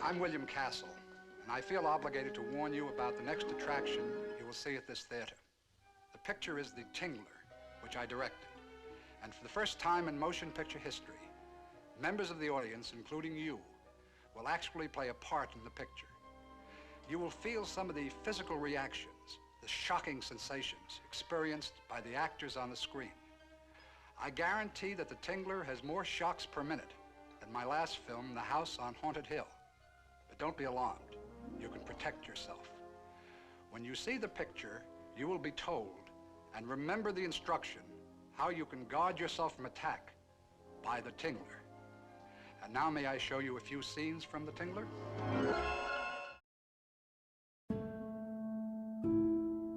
I'm William Castle, and I feel obligated to warn you about the next attraction you will see at this theater. The picture is The Tingler, which I directed. And for the first time in motion picture history, members of the audience, including you, will actually play a part in the picture. You will feel some of the physical reactions, the shocking sensations experienced by the actors on the screen. I guarantee that The Tingler has more shocks per minute than my last film, The House on Haunted Hill. But don't be alarmed. You can protect yourself. When you see the picture, you will be told, and remember the instruction, how you can guard yourself from attack by The Tingler. And now may I show you a few scenes from The Tingler?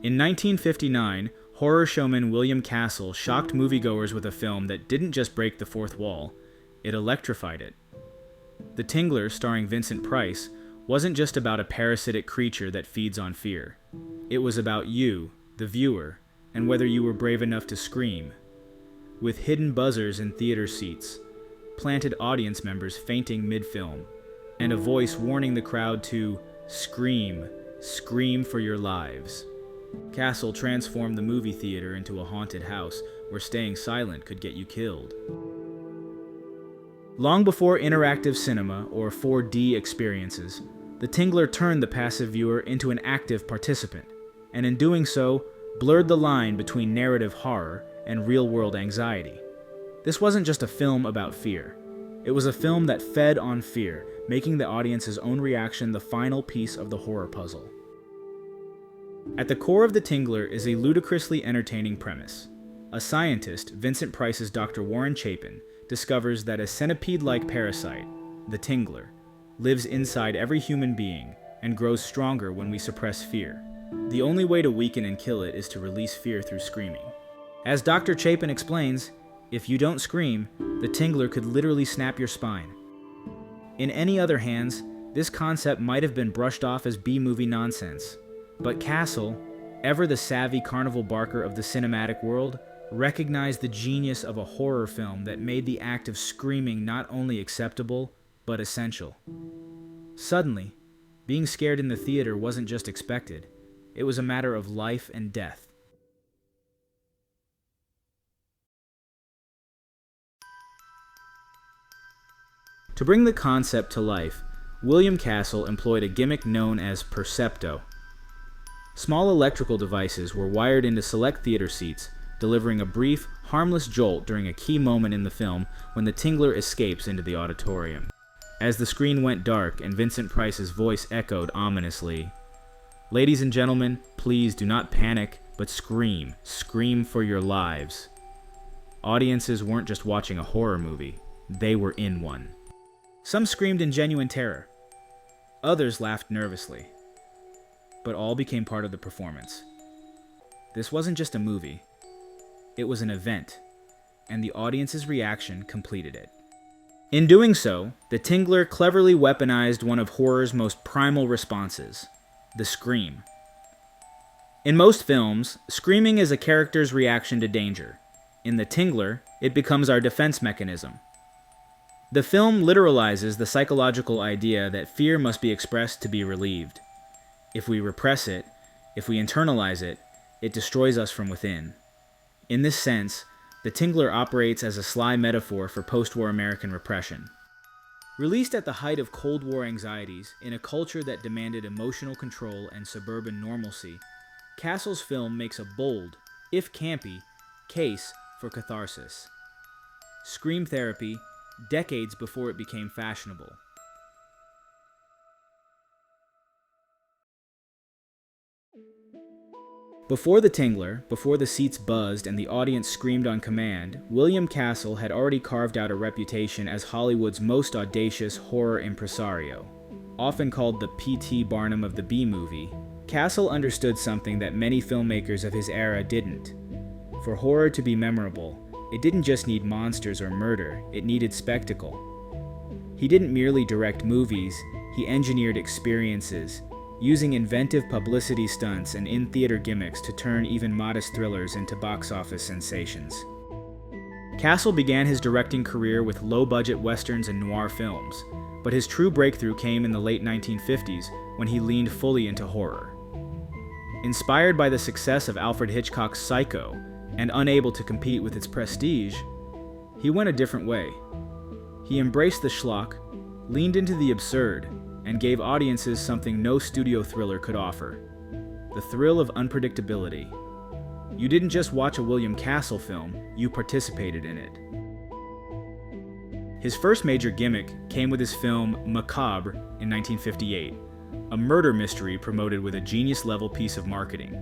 In 1959, horror showman William Castle shocked moviegoers with a film that didn't just break the fourth wall, it electrified it. The Tingler, starring Vincent Price, wasn't just about a parasitic creature that feeds on fear. It was about you, the viewer, and whether you were brave enough to scream. With hidden buzzers in theater seats, planted audience members fainting mid-film, and a voice warning the crowd to scream, scream for your lives. Castle transformed the movie theater into a haunted house where staying silent could get you killed. Long before interactive cinema or 4D experiences, the Tingler turned the passive viewer into an active participant, and in doing so, blurred the line between narrative horror and real-world anxiety. This wasn't just a film about fear. It was a film that fed on fear, making the audience's own reaction the final piece of the horror puzzle. At the core of The Tingler is a ludicrously entertaining premise. A scientist, Vincent Price's Dr. Warren Chapin, discovers that a centipede-like parasite, the Tingler, lives inside every human being and grows stronger when we suppress fear. The only way to weaken and kill it is to release fear through screaming. As Dr. Chapin explains, if you don't scream, the Tingler could literally snap your spine. In any other hands, this concept might have been brushed off as B-movie nonsense. But Castle, ever the savvy carnival barker of the cinematic world, recognized the genius of a horror film that made the act of screaming not only acceptable, but essential. Suddenly, being scared in the theater wasn't just expected, it was a matter of life and death. To bring the concept to life, William Castle employed a gimmick known as Percepto. Small electrical devices were wired into select theater seats, delivering a brief, harmless jolt during a key moment in the film when the Tingler escapes into the auditorium. As the screen went dark and Vincent Price's voice echoed ominously, "Ladies and gentlemen, please do not panic, but scream. Scream for your lives." Audiences weren't just watching a horror movie, they were in one. Some screamed in genuine terror. Others laughed nervously. But all became part of the performance. This wasn't just a movie. It was an event, and the audience's reaction completed it. In doing so, the Tingler cleverly weaponized one of horror's most primal responses, the scream. In most films, screaming is a character's reaction to danger. In The Tingler, it becomes our defense mechanism. The film literalizes the psychological idea that fear must be expressed to be relieved. If we repress it, if we internalize it, it destroys us from within. In this sense, the Tingler operates as a sly metaphor for post-war American repression. Released at the height of Cold War anxieties, in a culture that demanded emotional control and suburban normalcy, Castle's film makes a bold, if campy, case for catharsis. Scream therapy, decades before it became fashionable. Before The Tingler, before the seats buzzed and the audience screamed on command, William Castle had already carved out a reputation as Hollywood's most audacious horror impresario. Often called the P.T. Barnum of the B-movie, Castle understood something that many filmmakers of his era didn't. For horror to be memorable, it didn't just need monsters or murder, it needed spectacle. He didn't merely direct movies, he engineered experiences, using inventive publicity stunts and in-theater gimmicks to turn even modest thrillers into box office sensations. Castle began his directing career with low-budget westerns and noir films, but his true breakthrough came in the late 1950s when he leaned fully into horror. Inspired by the success of Alfred Hitchcock's Psycho, and unable to compete with its prestige, he went a different way. He embraced the schlock, leaned into the absurd, and gave audiences something no studio thriller could offer: the thrill of unpredictability. You didn't just watch a William Castle film, you participated in it. His first major gimmick came with his film Macabre in 1958, a murder mystery promoted with a genius-level piece of marketing.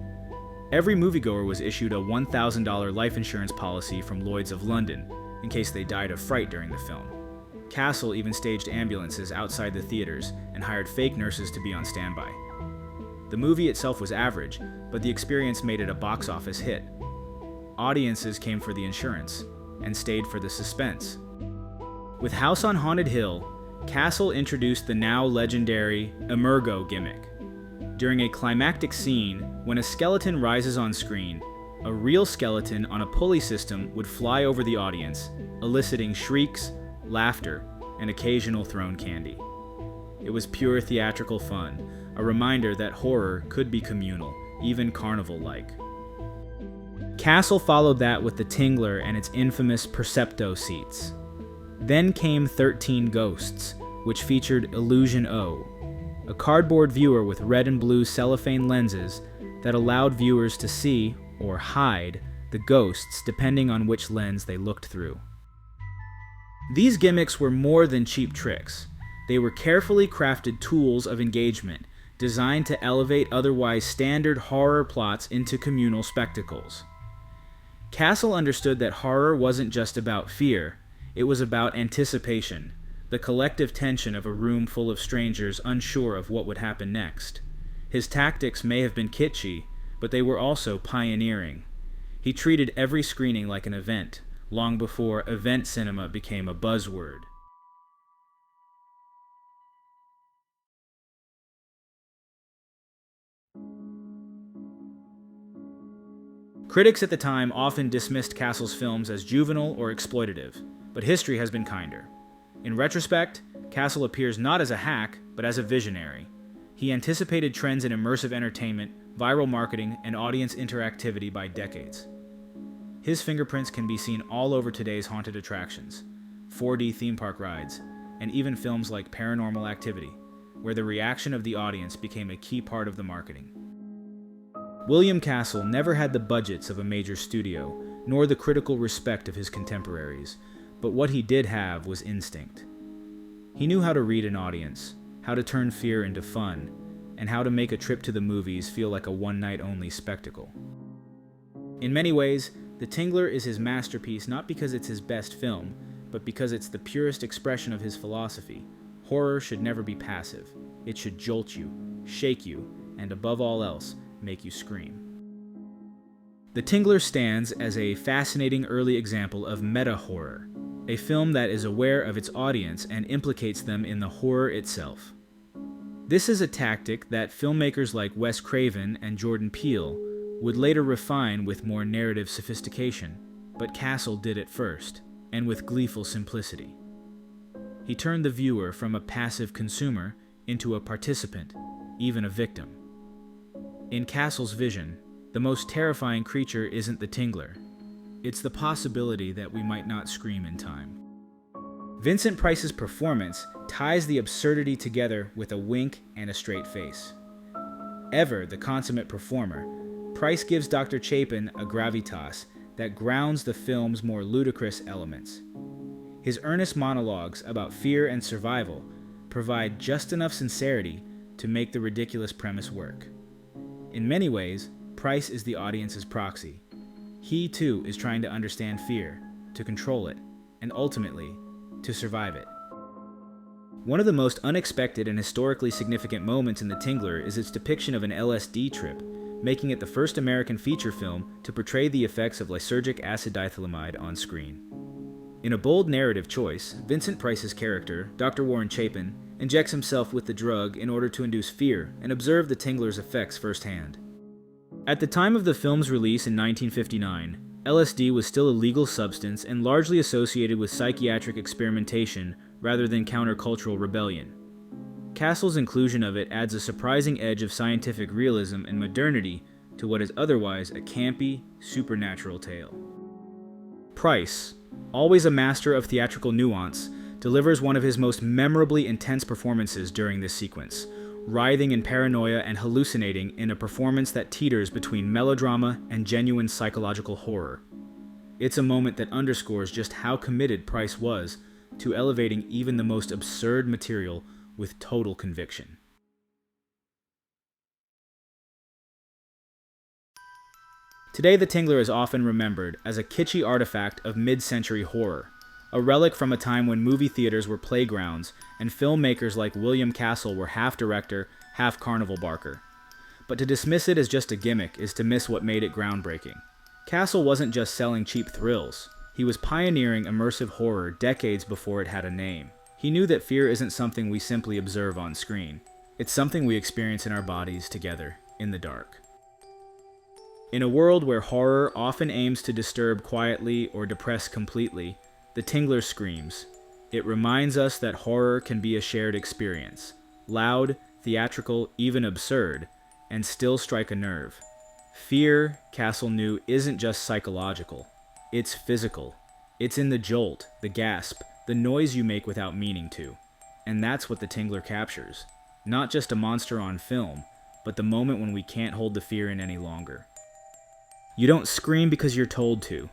Every moviegoer was issued a $1,000 life insurance policy from Lloyd's of London, in case they died of fright during the film. Castle even staged ambulances outside the theaters and hired fake nurses to be on standby. The movie itself was average, but the experience made it a box office hit. Audiences came for the insurance, and stayed for the suspense. With House on Haunted Hill, Castle introduced the now legendary Emergo gimmick. During a climactic scene, when a skeleton rises on screen, a real skeleton on a pulley system would fly over the audience, eliciting shrieks, laughter, and occasional thrown candy. It was pure theatrical fun, a reminder that horror could be communal, even carnival-like. Castle followed that with the Tingler and its infamous Percepto seats. Then came 13 Ghosts, which featured Illusion O, a cardboard viewer with red and blue cellophane lenses that allowed viewers to see, or hide, the ghosts depending on which lens they looked through. These gimmicks were more than cheap tricks. They were carefully crafted tools of engagement, designed to elevate otherwise standard horror plots into communal spectacles. Castle understood that horror wasn't just about fear, it was about anticipation, the collective tension of a room full of strangers unsure of what would happen next. His tactics may have been kitschy, but they were also pioneering. He treated every screening like an event, long before event cinema became a buzzword. Critics at the time often dismissed Castle's films as juvenile or exploitative, but history has been kinder. In retrospect, Castle appears not as a hack, but as a visionary. He anticipated trends in immersive entertainment, viral marketing, and audience interactivity by decades. His fingerprints can be seen all over today's haunted attractions, 4D theme park rides, and even films like Paranormal Activity, where the reaction of the audience became a key part of the marketing. William Castle never had the budgets of a major studio, nor the critical respect of his contemporaries, but what he did have was instinct. He knew how to read an audience, how to turn fear into fun, and how to make a trip to the movies feel like a one-night-only spectacle. In many ways, The Tingler is his masterpiece not because it's his best film, but because it's the purest expression of his philosophy. Horror should never be passive. It should jolt you, shake you, and above all else, make you scream. The Tingler stands as a fascinating early example of meta-horror, a film that is aware of its audience and implicates them in the horror itself. This is a tactic that filmmakers like Wes Craven and Jordan Peele would later refine with more narrative sophistication, but Castle did it first, and with gleeful simplicity. He turned the viewer from a passive consumer into a participant, even a victim. In Castle's vision, the most terrifying creature isn't the Tingler. It's the possibility that we might not scream in time. Vincent Price's performance ties the absurdity together with a wink and a straight face. Ever the consummate performer, Price gives Dr. Chapin a gravitas that grounds the film's more ludicrous elements. His earnest monologues about fear and survival provide just enough sincerity to make the ridiculous premise work. In many ways, Price is the audience's proxy. He, too, is trying to understand fear, to control it, and ultimately, to survive it. One of the most unexpected and historically significant moments in The Tingler is its depiction of an LSD trip, making it the first American feature film to portray the effects of lysergic acid diethylamide on screen. In a bold narrative choice, Vincent Price's character, Dr. Warren Chapin, injects himself with the drug in order to induce fear and observe the Tingler's effects firsthand. At the time of the film's release in 1959, LSD was still a legal substance and largely associated with psychiatric experimentation rather than countercultural rebellion. Castle's inclusion of it adds a surprising edge of scientific realism and modernity to what is otherwise a campy, supernatural tale. Price, always a master of theatrical nuance, delivers one of his most memorably intense performances during this sequence, writhing in paranoia and hallucinating in a performance that teeters between melodrama and genuine psychological horror. It's a moment that underscores just how committed Price was to elevating even the most absurd material with total conviction. Today, the Tingler is often remembered as a kitschy artifact of mid-century horror, a relic from a time when movie theaters were playgrounds and filmmakers like William Castle were half director, half carnival barker. But to dismiss it as just a gimmick is to miss what made it groundbreaking. Castle wasn't just selling cheap thrills. He was pioneering immersive horror decades before it had a name. He knew that fear isn't something we simply observe on screen. It's something we experience in our bodies together, in the dark. In a world where horror often aims to disturb quietly or depress completely, the Tingler screams. It reminds us that horror can be a shared experience, loud, theatrical, even absurd, and still strike a nerve. Fear, Castle knew, isn't just psychological. It's physical. It's in the jolt, the gasp, the noise you make without meaning to. And that's what the Tingler captures. Not just a monster on film, but the moment when we can't hold the fear in any longer. You don't scream because you're told to.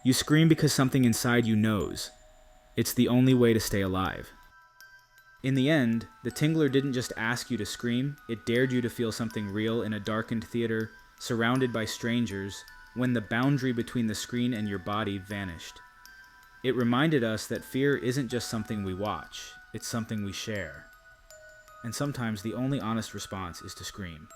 You scream because something inside you knows. It's the only way to stay alive. In the end, the Tingler didn't just ask you to scream, it dared you to feel something real in a darkened theater, surrounded by strangers, when the boundary between the screen and your body vanished. It reminded us that fear isn't just something we watch, it's something we share. And sometimes the only honest response is to scream.